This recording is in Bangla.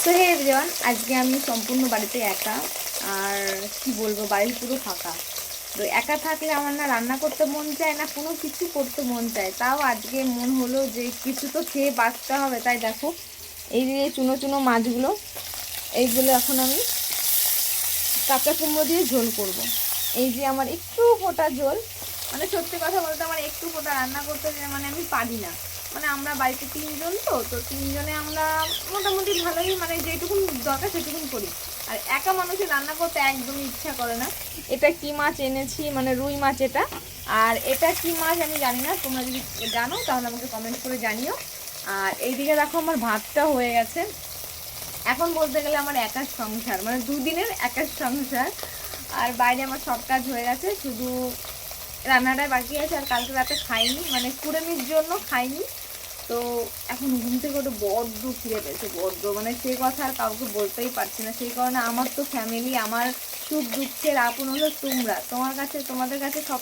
তো হে এভরিওয়ান, আজকে আমি সম্পূর্ণ বাড়িতে একা। আর কি বলবো, বাড়ি পুরো ফাঁকা। তো একা থাকলে আমার না রান্না করতে মন চায় না কোনো কিছু করতে মন চায়। তাও আজকে মন হলো যে কিছু তো খেয়ে বাঁচতে হবে। তাই দেখো, এই যে চুনো চুনো মাছগুলো, এইগুলো এখন আমি কাঁচা কুমড়ো দিয়ে ঝোল করব। এই যে আমার একটু ফোটা ঝোল, মানে সত্যি কথা বলতে আমার একটু ফোটা রান্না করতে মানে আমি পারি না। মানে আমরা বাড়িতে তিনজন, তো তিনজনে আমরা মোটামুটি ভালোই, মানে যেটুকুন দরকার সেটুকুন করি। আর একা মানুষের রান্না করতে একদমই ইচ্ছা করে না। এটা কি মাছ এনেছি, মানে রুই মাছ এটা। আর এটা কি মাছ আমি জানি না, তোমরা যদি জানো তাহলে আমাকে কমেন্ট করে জানিও। আর এইদিকে দেখো আমার ভাতটা হয়ে গেছে। এখন বলতে গেলে আমার একার সংসার, মানে দুদিনের একার সংসার। আর বাইরে আমার সব কাজ হয়ে গেছে, শুধু রান্নাটাই বাকি আছে। আর কালকে রাতে খাইনি, মানে কুড়েমির জন্য খাইনি। তো এখন ঘুম থেকে ওটা বড্ড ফিরে পেয়েছে, বড্ড, মানে সে কথা আর কাউকে বলতেই পারছি না। সেই কারণে আমার তো ফ্যামিলি, আমার সুখ দুঃখের আপন হলো তোমরা। তোমাদের কাছে সব